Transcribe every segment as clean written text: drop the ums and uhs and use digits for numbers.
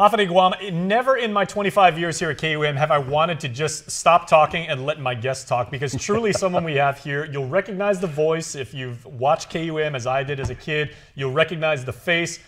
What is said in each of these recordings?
Hafide Guam, never in my 25 years here at KUAM have I wanted to just stop talking and let my guests talk, because truly someone we have here, you'll recognize the voice if you've watched KUAM as I did as a kid. You'll recognize the face.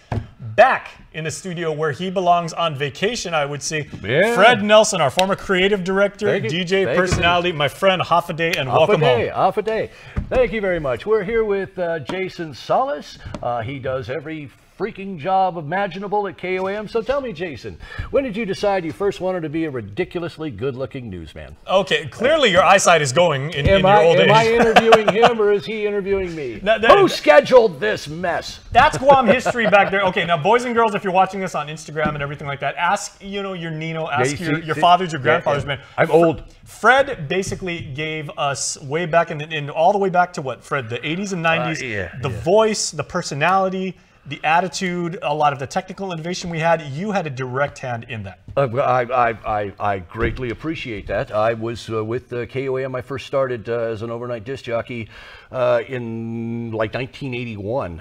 Back in the studio where he belongs on vacation, I would say. Yeah. Fred Nelson, our former creative director, DJ personality, my friend Hafide, and welcome home. Hafide, thank you very much. We're here with Jason Solis. He does every freaking job imaginable at KUAM. So tell me, Jason, when did you decide you first wanted to be a ridiculously good-looking newsman? Okay, clearly your eyesight is going in your old age. Am I interviewing him or is he interviewing me? Who scheduled this mess? That's Guam history back there. Okay, now boys and girls, if you're watching this on Instagram and everything like that, ask your Nino, ask your fathers, your grandfathers, man. I'm old. Fred basically gave us way back in all the way back to what, Fred, the 80s and 90s, the voice, the personality, the attitude, a lot of the technical innovation we had. You had a direct hand in that. I greatly appreciate that. I was with KUAM. I first started as an overnight disc jockey in like 1981.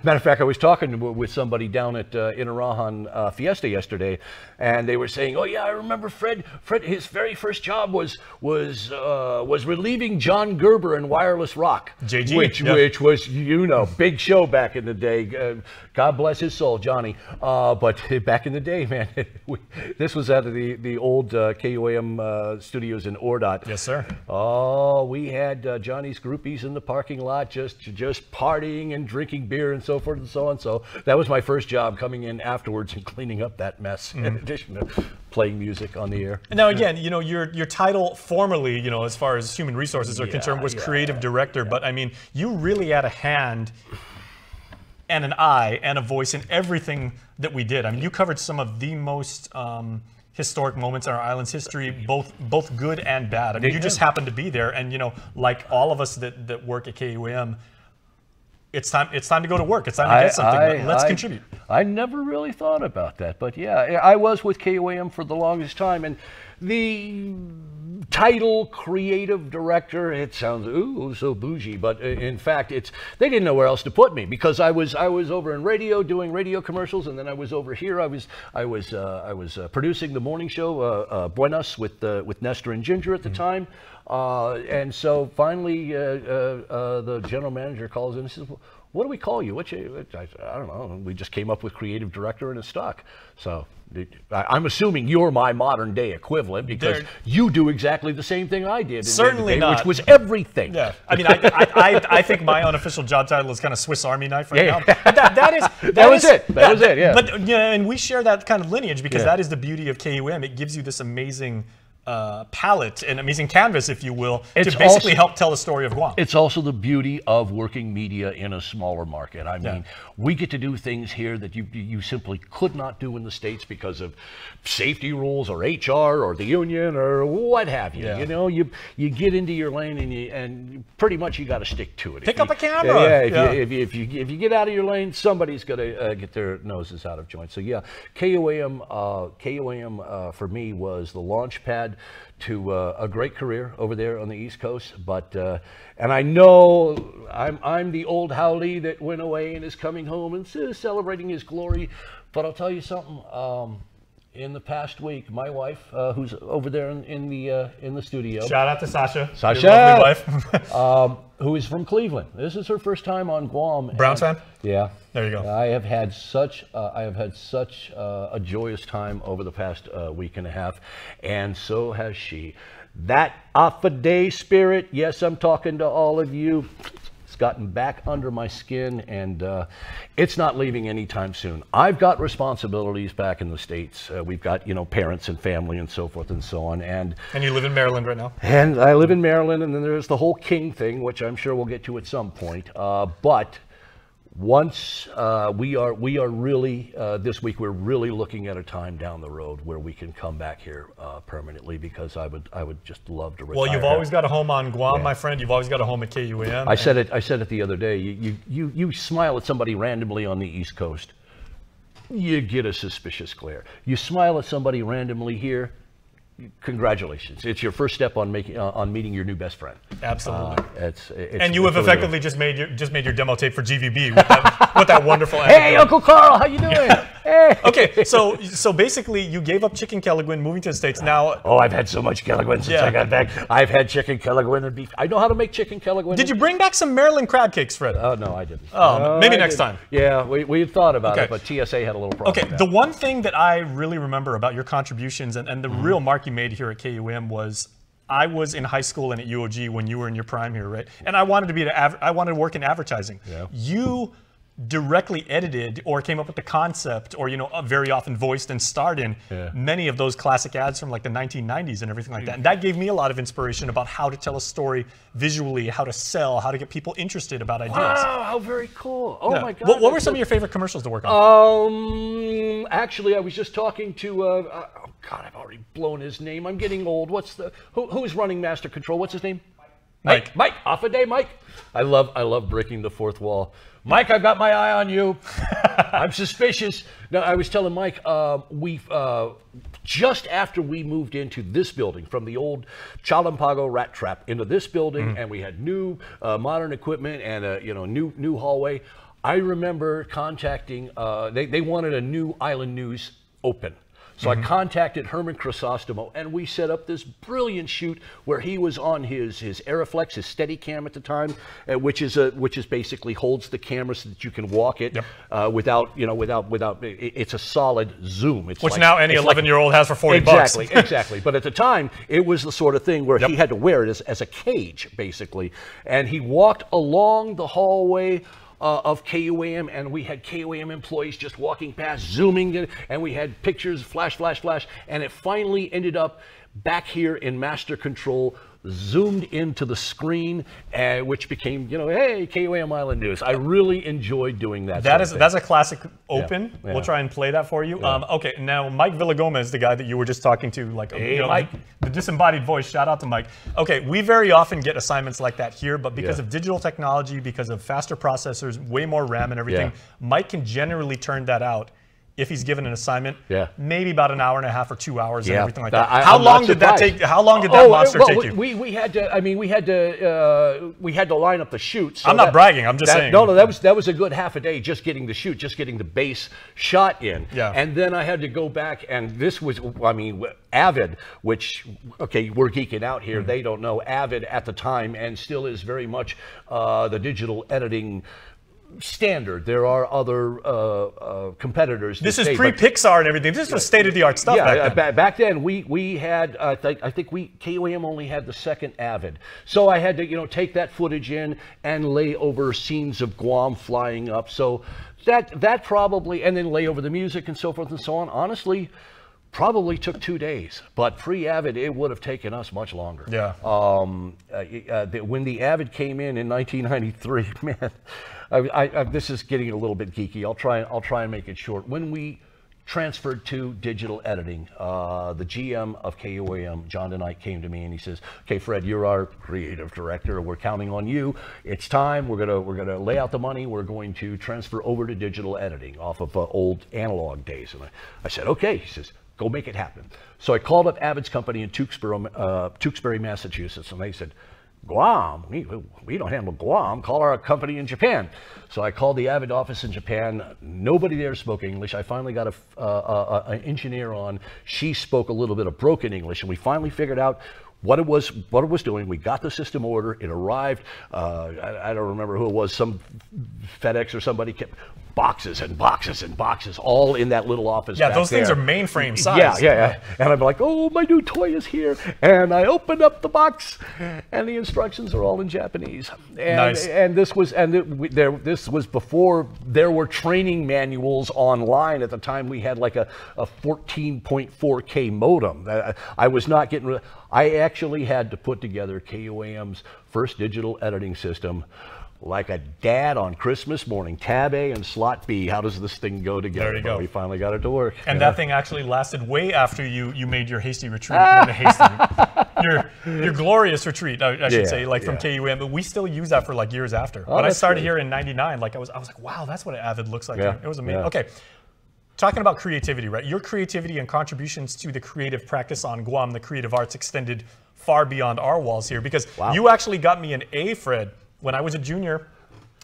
Matter of fact, I was talking with somebody down at Inarahan Fiesta yesterday, and they were saying, "Oh yeah, I remember Fred. His very first job was relieving John Gerber in Wireless Rock, JG, which was big show back in the day. God bless his soul, Johnny. But back in the day, man, this was out of the old KUAM studios in Ordot. Yes, sir. Oh, we had Johnny's groupies in the parking lot, just partying and drinking beer and so forth and so on. So that was my first job, coming in afterwards and cleaning up that mess, in addition to playing music on the air. Now again, your title formerly, as far as human resources are concerned, was creative director. But I mean, you really had a hand and an eye and a voice in everything that we did. I mean, you covered some of the most historic moments in our island's history, both good and bad. I mean, you just happened to be there, and like all of us that work at KUAM, it's time to go to work. It's time to get something. Let's contribute. I never really thought about that, but yeah, I was with KUAM for the longest time, and the title creative director, it sounds so bougie, but in fact they didn't know where else to put me, because I was over in radio doing radio commercials, and then I was over here. I was producing the morning show Buenas with Nestor and Ginger at the time, and so finally the general manager calls in and says, "What do we call you?" I don't know. We just came up with creative director and it's stuck. So I'm assuming you're my modern day equivalent, because you do exactly the same thing I did. Certainly not. Which was everything. Yeah. I mean, I think my unofficial job title is kind of Swiss Army knife right now. But that was it. Yeah. But and we share that kind of lineage, because that is the beauty of KUAM. It gives you this amazing palette, an amazing canvas, if you will, to basically help tell the story of Guam. It's also the beauty of working media in a smaller market. I mean, we get to do things here that you simply could not do in the States because of safety rules or HR or the union or what have you. You get into your lane and pretty much you got to stick to it. Pick up a camera. If you get out of your lane, somebody's going to get their noses out of joint. So yeah, KUAM for me was the launch pad to a great career over there on the East Coast. But and I know I'm the old haole that went away and is coming home and celebrating his glory. But I'll tell you something. In the past week, my wife, who's over there in the studio. Shout out to Sasha. Sasha, your lovely wife. Who is from Cleveland. This is her first time on Guam. Browns fan? Yeah. There you go. I have had such a joyous time over the past week and a half, and so has she. That Hafide spirit, yes, I'm talking to all of you. It's gotten back under my skin, and it's not leaving anytime soon. I've got responsibilities back in the States. We've got, parents and family and so forth and so on. And you live in Maryland right now? And I live in Maryland, and then there's the whole King thing, which I'm sure we'll get to at some point. But once we are really, this week, we're really looking at a time down the road where we can come back here permanently, because I would just love to retire. Well, you've always got a home on Guam, my friend. You've always got a home at KUAM. I said it the other day. You smile at somebody randomly on the East Coast, you get a suspicious glare. You smile at somebody randomly here, congratulations. It's your first step on meeting your new best friend. Absolutely. And you have effectively just made your demo tape for GVB with that wonderful Hey, Uncle Carl, how you doing? Okay, so basically you gave up chicken Kelligwin, moving to the States now. Oh, I've had so much Kelligwin since I got back. I've had chicken Kelligwin and beef. I know how to make chicken Kelligwin. Did you bring back some Maryland crab cakes, Fred? Oh, no, I didn't. Oh, maybe next time. Yeah, we had thought about it, but TSA had a little problem. Okay, with the that. one thing that I really remember about your contributions and the real mark you made here at KUAM was I was in high school and at UOG when you were in your prime here, right? And I wanted to work in advertising. Yeah. You directly edited or came up with the concept or, very often voiced and starred in many of those classic ads from like the 1990s and everything like that. And that gave me a lot of inspiration about how to tell a story visually, how to sell, how to get people interested about ideas. Wow, how very cool. Oh my God. What were some of your favorite commercials to work on? Actually, I was just talking to, oh God, I've already blown his name. I'm getting old. Who's running Master Control? What's his name? Mike. Off a day, Mike. I love breaking the fourth wall. Mike, I've got my eye on you. I'm suspicious. No, I was telling Mike, just after we moved into this building from the old Chalampago rat trap into this building, and we had new modern equipment and a new hallway. I remember contacting. They wanted a new Island News open. So I contacted Herman Chrysostomo, and we set up this brilliant shoot where he was on his Aeroflex, his Steadicam at the time, which is basically holds the camera so that you can walk it without it's a solid zoom. It's which now any 11-year-old has for $40. Exactly. But at the time, it was the sort of thing where he had to wear it as a cage, basically, and he walked along the hallway of KUAM, and we had KUAM employees just walking past, zooming, and we had pictures, flash, and it finally ended up back here in Master Control, zoomed into the screen, which became, hey, KUAM Island News. I really enjoyed doing that. That's a classic open. Yeah. We'll try and play that for you. Yeah. Okay, now Mike Villagomez, the guy that you were just talking to, Mike. The disembodied voice. Shout out to Mike. Okay, we very often get assignments like that here, but because of digital technology, because of faster processors, way more RAM and everything, Mike can generally turn that out. If he's given an assignment, maybe about an hour and a half or 2 hours and everything like that. How long did that take? How long did that monster take you? We had to line up the shoot. So I'm not bragging. I'm just saying. No, that was a good half a day just getting the shoot, just getting the base shot in. Yeah. And then I had to go back, and this was, Avid, which we're geeking out here. They don't know Avid at the time, and still is very much the digital editing standard. There are other competitors. This is pre-Pixar and everything. This was state-of-the-art stuff back then. Back then we had, I think KUAM only had the second Avid. So I had to, take that footage in and lay over scenes of Guam flying up. So that probably, and then lay over the music and so forth and so on. Honestly, probably took 2 days, but pre-Avid, it would have taken us much longer. Yeah. When the Avid came in 1993, man, this is getting a little bit geeky. I'll try and make it short. When we transferred to digital editing, the GM of KUAM, John DeKnight, came to me and he says, "Okay, Fred, you're our creative director. We're counting on you. It's time. We're gonna lay out the money. We're going to transfer over to digital editing off of old analog days." And I said, "Okay." He says, "Go make it happen." So I called up Avid's company in Tewksbury, Massachusetts, and they said, "Guam? We don't handle Guam. Call our company in Japan." So I called the Avid office in Japan. Nobody there spoke English. I finally got an engineer on. She spoke a little bit of broken English, and we finally figured out what it was doing. We got the system order. It arrived. I don't remember who it was. Some FedEx or somebody kept boxes and boxes and boxes all in that little office. Yeah, those things are mainframe size. Yeah. And I'm like, "Oh, my new toy is here." And I opened up the box, and the instructions are all in Japanese. And, nice. And this was before there were training manuals online. At the time, we had like a 14.4K modem. I was not getting. I actually had to put together KUAM's first digital editing system, like a dad on Christmas morning. Tab A and slot B. How does this thing go together? There you go. We finally got it to work. And that thing actually lasted way after you made your hasty retreat. Your glorious retreat, I should say, from KUAM. But we still use that for like years after. When I started here in '99, I was like, wow, that's what an Avid looks like. Yeah. It was amazing. Yeah. Okay. Talking about creativity, right? Your creativity and contributions to the creative practice on Guam, the creative arts, extended far beyond our walls here, because you actually got me an A, Fred, when I was a junior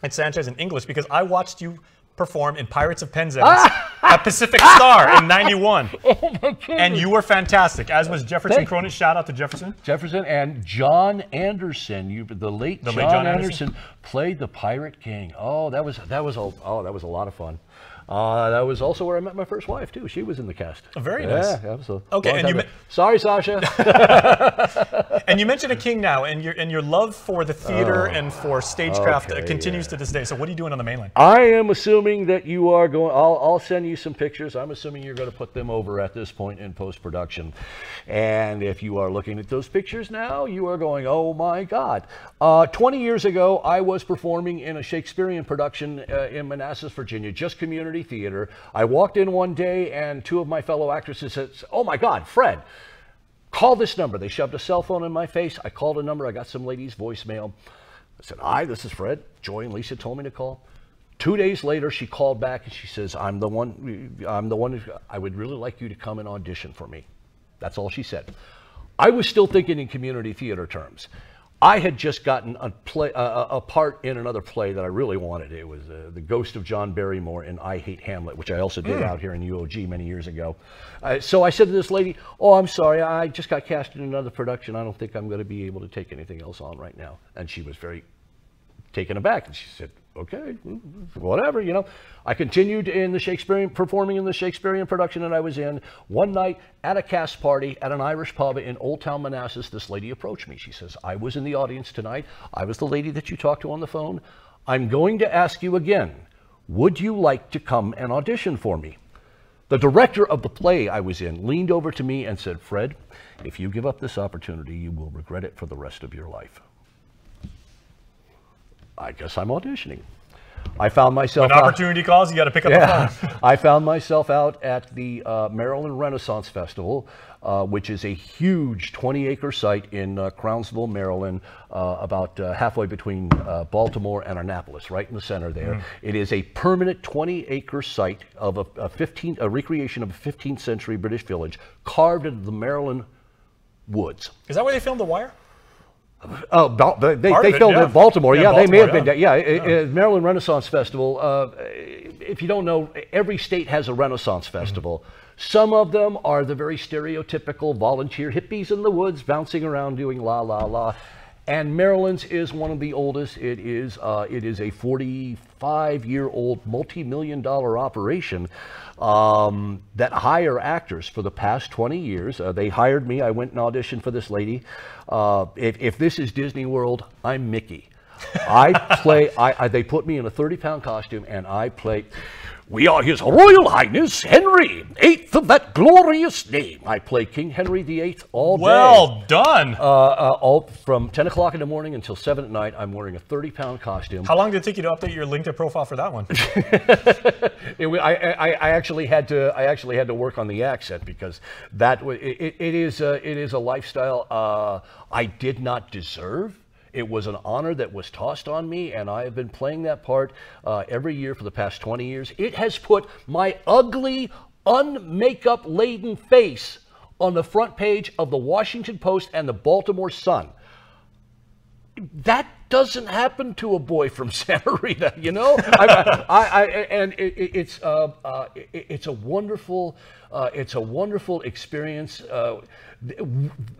at Sanchez in English, because I watched you perform in Pirates of Penzance at Pacific Star in '91. Oh my goodness. And you were fantastic, as was Jefferson Cronin. Shout out to Jefferson. Jefferson and John Anderson, the late John Anderson played the Pirate King. Oh, that was a lot of fun. That was also where I met my first wife too. She was in the cast. Oh, very nice. Yeah, absolutely. Okay, and sorry, Sasha. And you mentioned a king now, and your love for the theater and for stagecraft continues to this day. So what are you doing on the mainland? I am assuming that you are going. I'll send you some pictures. I'm assuming you're going to put them over at this point in post-production. And if you are looking at those pictures now, you are going, oh my God. 20 years ago, I was performing in a Shakespearean production in Manassas, Virginia, just community theater. I walked in one day and two of my fellow actresses said, oh my God, Fred, call this number. They shoved a cell phone in my face. I called a number. I got some lady's voicemail. I said, hi, this is Fred. Joy and Lisa told me to call. 2 days later, she called back and she says, I'm the one, I would really like you to come and audition for me. That's all she said. I was still thinking in community theater terms. I had just gotten a part in another play that I really wanted. It was The Ghost of John Barrymore in I Hate Hamlet, which I also did out here in UOG many years ago. So I said to this lady, oh, I'm sorry, I just got cast in another production. I don't think I'm going to be able to take anything else on right now. And she was very taken aback. And she said, okay, whatever, you know. I continued in the performing in the Shakespearean production that I was in. One night at a cast party at an Irish pub in Old Town Manassas, this lady approached me. She says, I was in the audience tonight. I was the lady that you talked to on the phone. I'm going to ask you again, would you like to come and audition for me? The director of the play I was in leaned over to me and said, Fred, if you give up this opportunity, you will regret it for the rest of your life. I guess I'm auditioning. I found myself when opportunity calls, you got to pick up the phone. I found myself out at the Maryland Renaissance Festival, which is a huge 20-acre site in Crownsville, Maryland, about halfway between Baltimore and Annapolis, right in the center there. It is a permanent 20-acre site of a recreation of a 15th century British village carved into the Maryland woods. Is that where they filmed The Wire? Oh, they filmed it in Baltimore. Yeah, Baltimore, they may have been. Yeah, Maryland Renaissance Festival. If you don't know, every state has a Renaissance Festival. Some of them are the very stereotypical volunteer hippies in the woods bouncing around doing la la la. And Maryland's is one of the oldest. It is a 45-year-old, multi-million-dollar operation that hire actors for the past 20 years. They hired me. I went and auditioned for this lady. If this is Disney World, I'm Mickey. They put me in a 30-pound costume, and I play. We are His Royal Highness Henry, 8th of that glorious name. I play King Henry VIII all day. Well done. All from 10 o'clock in the morning until 7 at night. I'm wearing a 30-pound costume. How long did it take you to update your LinkedIn profile for that one? I actually had to work on the accent because it is a lifestyle I did not deserve. It was an honor that was tossed on me, and I have been playing that part every year for the past 20 years. It has put my ugly, un-makeup-laden face on the front page of the Washington Post and the Baltimore Sun. That doesn't happen to a boy from Santa Rita, you know. It's a wonderful experience.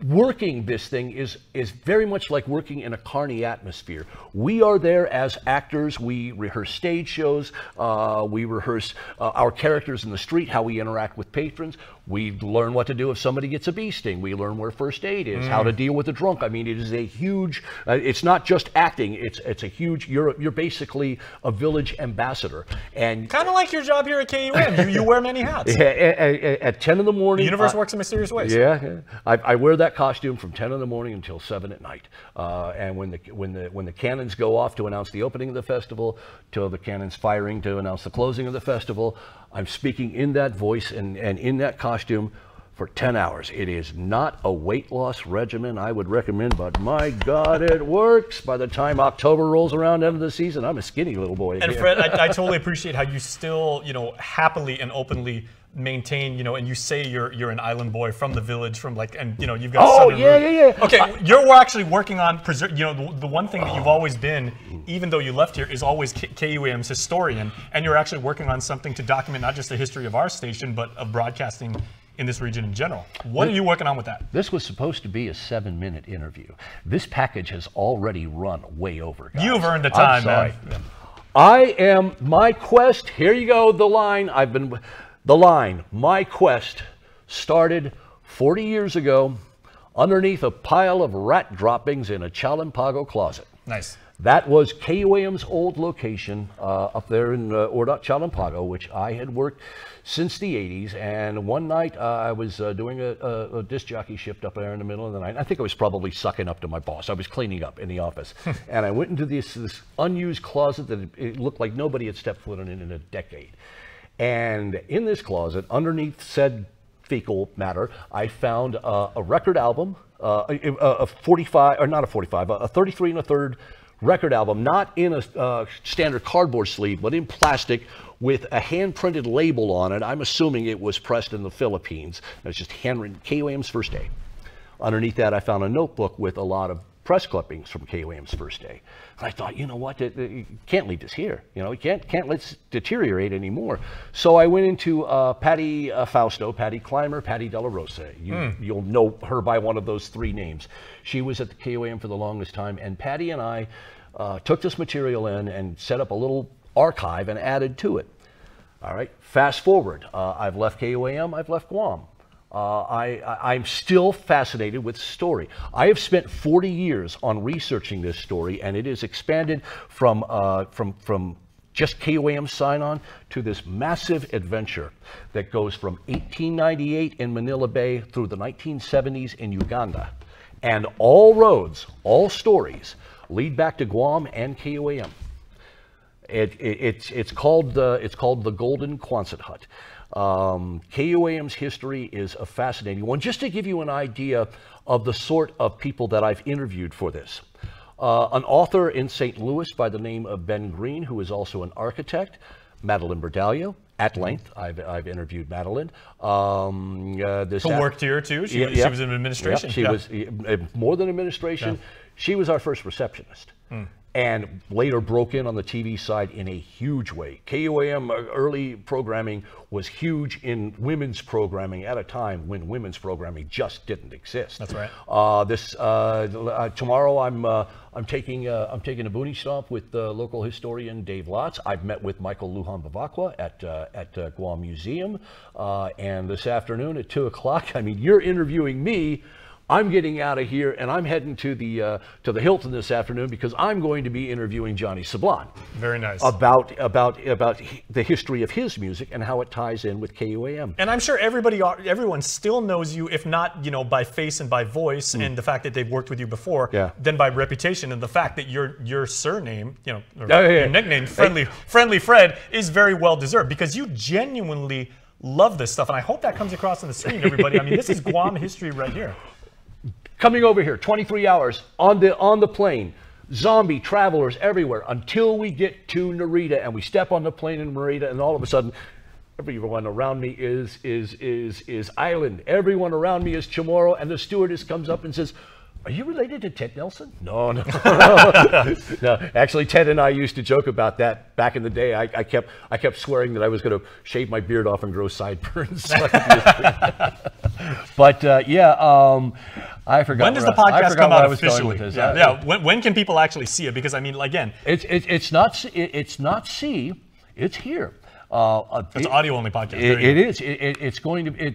Working this thing is very much like working in a carny atmosphere. We are there as actors. We rehearse stage shows. We rehearse our characters in the street, how we interact with patrons. We learn what to do if somebody gets a bee sting. We learn where first aid is, how to deal with a drunk. I mean, it is a huge. It's not just acting. It's a huge. You're basically a village ambassador, and kind of like your job here at KUAM. You wear many hats. At 10 in the morning. The universe works in mysterious ways. Yeah. I wear that costume from 10 in the morning until 7 at night. And when the cannons go off to announce the opening of the festival, till the cannons firing to announce the closing of the festival, I'm speaking in that voice and in that costume for 10 hours. It is not a weight loss regimen I would recommend, but my God, it works. By the time October rolls around, end of the season, I'm a skinny little boy. And Fred, I totally appreciate how you still, happily and openly maintain, you know, and you say you're an island boy from the village, from like, and you know, you've got Oh, southern yeah, root. yeah, yeah. Okay, you're actually working on you know, the one thing that you've always been, even though you left here, is always KUAM's historian, and you're actually working on something to document not just the history of our station, but of broadcasting in this region in general. What are you working on with that? This was supposed to be a 7-minute interview. This package has already run way over, guys. You've earned the time, man. My quest, here you go, my quest started 40 years ago underneath a pile of rat droppings in a Chalampago closet. Nice. That was KUAM's old location up there in Ordot, Chalampago, which I had worked since the 80s. And one night I was doing a disc jockey shift up there in the middle of the night. I think I was probably sucking up to my boss. I was cleaning up in the office. And I went into this unused closet that it looked like nobody had stepped foot in a decade. And in this closet, underneath said fecal matter, I found a record album, a 45, or not a 45, a 33 1/3 record album, not in a standard cardboard sleeve, but in plastic with a hand-printed label on it. I'm assuming it was pressed in the Philippines. It was just handwritten, KUAM's First Day. Underneath that, I found a notebook with a lot of press clippings from KUAM's First Day. And I thought, you know what, you can't leave this here. You know, you can't let it deteriorate anymore. So I went into Patty Fausto, Patty Clymer, Patty Della Rosa. You'll know her by one of those 3 names. She was at the KUAM for the longest time, and Patty and I took this material in and set up a little archive and added to it. All right, fast forward. I've left KUAM, I've left Guam. I'm still fascinated with the story. I have spent 40 years on researching this story, and it is expanded from just KUAM sign-on to this massive adventure that goes from 1898 in Manila Bay through the 1970s in Uganda. And all roads, all stories lead back to Guam and KUAM. It's called the Golden Quonset Hut. KUAM's history is a fascinating one. Just to give you an idea of the sort of people that I've interviewed for this. An author in St. Louis by the name of Ben Green, who is also an architect, Madeline Berdalio. At length, I've interviewed Madeline. Who worked here too? She was in administration. She was more than administration. Yeah. She was our first receptionist. And later broke in on the TV side in a huge way. KUAM early programming was huge in women's programming at a time when women's programming just didn't exist. That's right. Tomorrow I'm taking a boonie stomp with local historian Dave Lotz. I've met with Michael Lujan Bavacqua at Guam Museum, and this afternoon at 2 o'clock. I mean, you're interviewing me. I'm getting out of here and I'm heading to the Hilton this afternoon because I'm going to be interviewing Johnny Sablon. Very nice. About the history of his music and how it ties in with KUAM. And I'm sure everyone still knows you, if not, you know, by face and by voice, and the fact that they've worked with you before, then by reputation and the fact that your surname, you know, or your nickname, Friendly Fred, is very well deserved because you genuinely love this stuff, and I hope that comes across on the screen, everybody. I mean, this is Guam history right here. Coming over here, 23 hours on the plane, zombie travelers everywhere until we get to Narita, and we step on the plane in Narita, and all of a sudden, everyone around me is island. Everyone around me is Chamorro, and the stewardess comes up and says, "Are you related to Ted Nelson?" No. No, actually, Ted and I used to joke about that back in the day. I kept swearing that I was going to shave my beard off and grow sideburns. But I forgot. When does the podcast come out officially? When can people actually see it? Because I mean, again, it's not see, it's here. It's audio only podcast. It is. It's going to.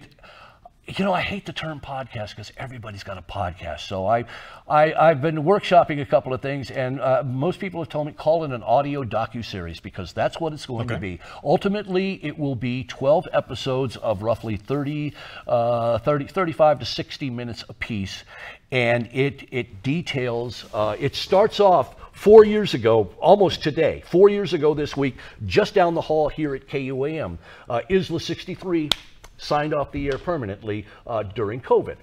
You know, I hate the term podcast because everybody's got a podcast. So I've been workshopping a couple of things, and most people have told me call it an audio docuseries because that's what it's going to be. Ultimately, it will be 12 episodes of roughly 35 to 60 minutes apiece, and it details. It starts off 4 years ago, almost today, 4 years ago this week, just down the hall here at KUAM, Isla 63 signed off the air permanently during COVID.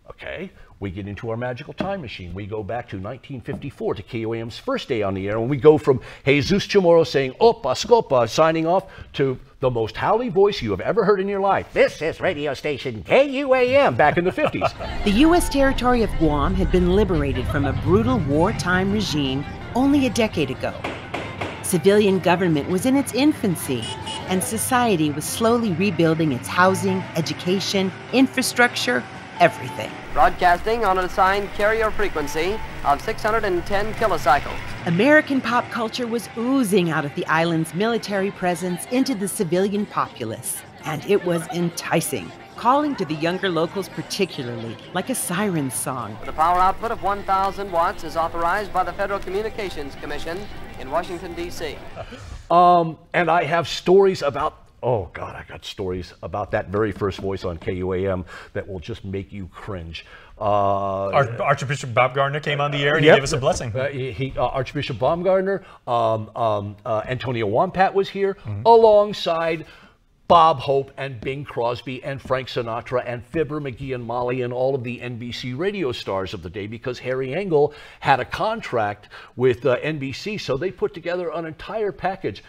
Okay, We get into our magical time machine. We go back to 1954 to KUAM's first day on the air, and we go from Jesus Chamorro saying "Opa Scopa," signing off, to the most howly voice you have ever heard in your life. This is radio station KUAM, back in the 50s. The U.S. territory of Guam had been liberated from a brutal wartime regime only a decade ago. Civilian government was in its infancy, and society was slowly rebuilding its housing, education, infrastructure, everything. Broadcasting on an assigned carrier frequency of 610 kilocycles. American pop culture was oozing out of the island's military presence into the civilian populace, and it was enticing, calling to the younger locals particularly, like a siren song. The power output of 1,000 watts is authorized by the Federal Communications Commission in Washington, D.C. And I have stories about, oh God, I got stories about that very first voice on KUAM that will just make you cringe. Archbishop Bob Gardner came on the air and he gave us a blessing. Archbishop Baumgartner, Antonio Wampat was here, alongside Bob Hope and Bing Crosby and Frank Sinatra and Fibber, McGee and Molly and all of the NBC radio stars of the day, because Harry Engel had a contract with NBC, so they put together an entire package.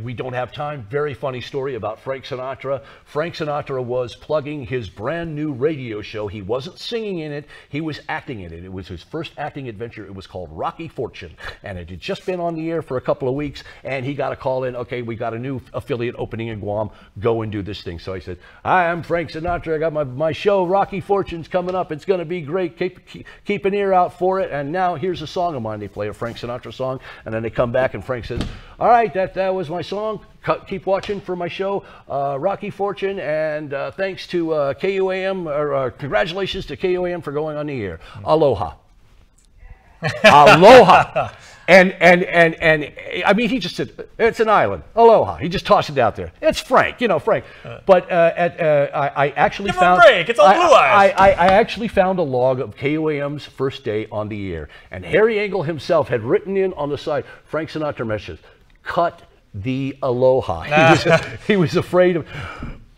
We don't have time. Very funny story about Frank Sinatra. Frank Sinatra was plugging his brand new radio show. He wasn't singing in it, he was acting in it. It was his first acting adventure. It was called Rocky Fortune, and it had just been on the air for a couple of weeks, and he got a call in, okay, we got a new affiliate opening in Guam, go and do this thing. So I said, hi, I'm Frank Sinatra. I got my show, Rocky Fortune's coming up. It's going to be great. Keep an ear out for it. And now here's a song of mine. They play a Frank Sinatra song, and then they come back, and Frank says, all right, that was my song. Keep watching for my show, Rocky Fortune, and thanks to KUAM, or congratulations to KUAM for going on the air. Aloha. Aloha. And I mean, he just said, it's an island. Aloha. He just tossed it out there. It's Frank, you know, Frank. But I actually found... Give him a break. It's all blue eyes. I actually found a log of KUAM's first day on the air. And Harry Engel himself had written in on the side, Frank Sinatra messages, cut the aloha. He was afraid of...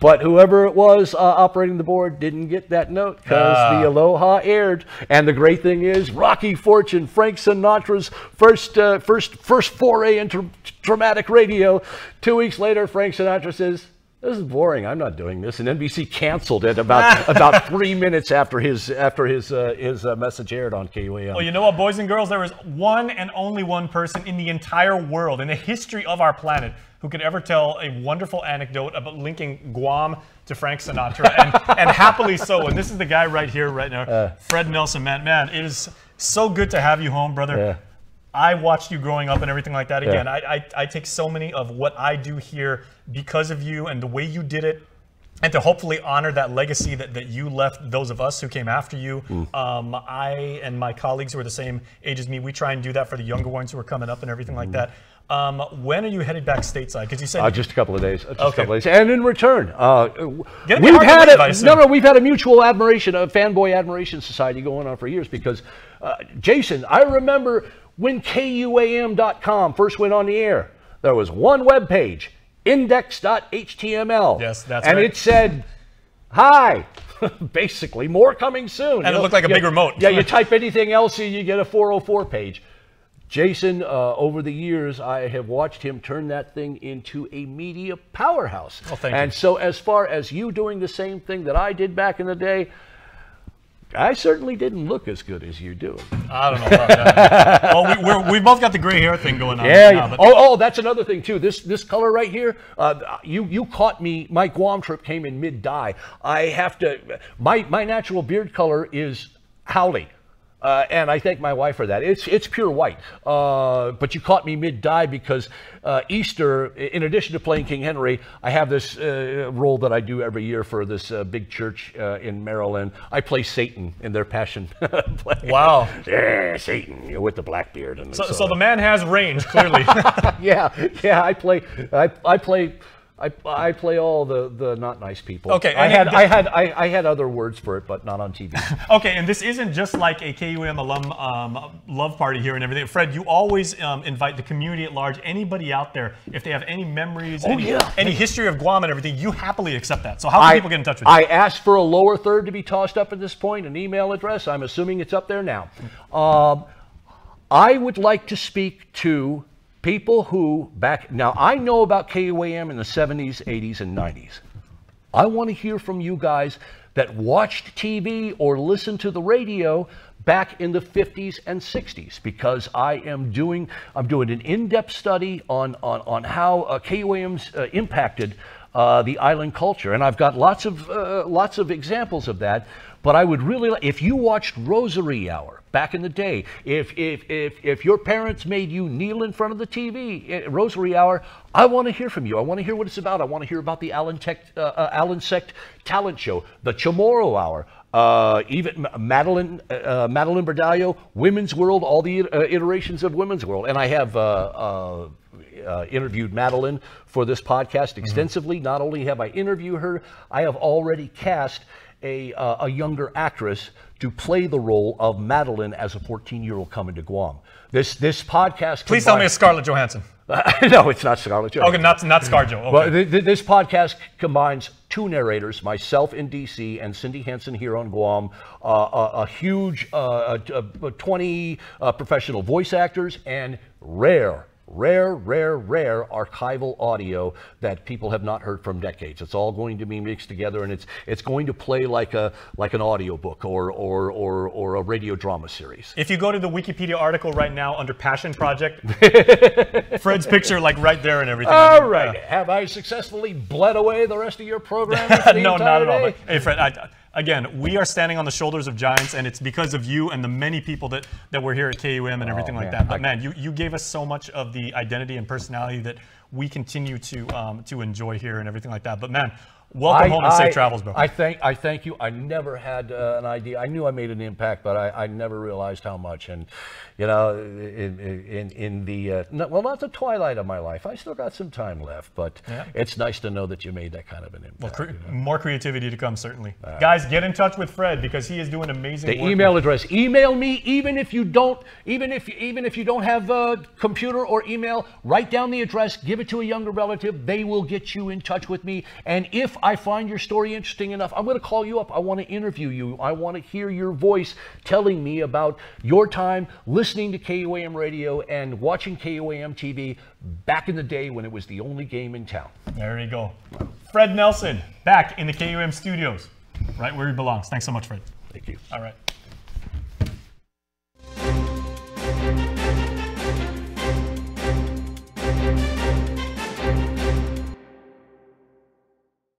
But whoever it was operating the board didn't get that note, because the aloha aired. And the great thing is, Rocky Fortune, Frank Sinatra's first foray into dramatic radio. 2 weeks later, Frank Sinatra says, this is boring. I'm not doing this. And NBC canceled it about 3 minutes after his message aired on KUAM. Well, you know what, boys and girls, there is one and only one person in the entire world, in the history of our planet, who could ever tell a wonderful anecdote about linking Guam to Frank Sinatra, and happily so. And this is the guy right here, right now, Fred Nelson. Man, it is so good to have you home, brother. Yeah. I watched you growing up and everything like that. Again, I take so many of what I do here because of you and the way you did it, and to hopefully honor that legacy that you left those of us who came after you. I and my colleagues who are the same age as me, we try and do that for the younger ones who are coming up and everything like that. When are you headed back stateside? Because you said just a couple of days. And in return, we've had a mutual admiration, a fanboy admiration society going on for years. Because Jason, I remember when KUAM.com first went on the air, there was one web page, index.html. Yes, that's and right. it said, hi. Basically, more coming soon. And it looked like a big remote. Yeah, you type anything else, you get a 404 page. Jason, over the years, I have watched him turn that thing into a media powerhouse. Oh, thank you. And so as far as you doing the same thing that I did back in the day, I certainly didn't look as good as you do. I don't know about that. Well, we both got the gray hair thing going on. Yeah. Now, Oh, that's another thing too. This color right here. You caught me. My Guam trip came in mid-dye. I have to. My natural beard color is howly. And I thank my wife for that. It's pure white. But you caught me mid-dye because Easter, in addition to playing King Henry, I have this role that I do every year for this big church in Maryland. I play Satan in their Passion play. Wow. Yeah, Satan with the black beard. And so the man has range, clearly. yeah. I play I play all the not nice people. Okay, I had other words for it, but not on TV. Okay, and this isn't just like a KUAM alum love party here and everything. Fred, you always invite the community at large, anybody out there, if they have any memories, any history of Guam and everything, you happily accept that. So how can people get in touch with you? I asked for a lower third to be tossed up at this point, an email address. I'm assuming it's up there now. I would like to speak to people who now I know about KUAM in the 70s, 80s, and 90s. I want to hear from you guys that watched TV or listened to the radio back in the 50s and 60s, because I'm doing an in-depth study on how KUAM's impacted the island culture, and I've got lots of examples of that. But I would really like, if you watched Rosary Hour back in the day, if your parents made you kneel in front of the TV, Rosary Hour, I want to hear from you. I want to hear what it's about. I want to hear about the Allen Sect talent show, the Chamorro Hour, even Madeline Berdallo, Women's World, all the iterations of Women's World. And I have interviewed Madeline for this podcast extensively. Not only have I interviewed her, I have already cast a younger actress to play the role of Madeline as a 14-year-old coming to Guam. This podcast. Please tell me it's Scarlett Johansson. No, it's not Scarlett Johansson. Okay, not ScarJo. Okay. Well, this podcast combines two narrators, myself in D.C. and Cindy Henson here on Guam, a huge 20 professional voice actors, and rare archival audio that people have not heard from decades. It's all going to be mixed together, and it's going to play like an audio book or a radio drama series. If you go to the Wikipedia article right now under Passion Project, Fred's picture like right there and everything. All right. Have I successfully bled away the rest of your program? No, not at all. But, hey, Fred, again, we are standing on the shoulders of giants, and it's because of you and the many people that were here at KUAM and everything like that. But man, you gave us so much of the identity and personality that we continue to enjoy here and everything like that. But man, welcome home and safe travels, bro. I thank you. I never had an idea. I knew I made an impact, but I never realized how much. And you know, in the not the twilight of my life, I still got some time left. But it's nice to know that you made that kind of an impact. Well, more creativity to come, certainly. Guys, get in touch with Fred because he is doing amazing work. The email address. Email me, even if you don't have a computer or email. Write down the address. Give it to a younger relative. They will get you in touch with me. And if I find your story interesting enough, I'm going to call you up. I want to interview you. I want to hear your voice telling me about your time listening to KUAM radio and watching KUAM TV back in the day when it was the only game in town. There you go. Fred Nelson, back in the KUAM studios, right where he belongs. Thanks so much, Fred. Thank you. All right.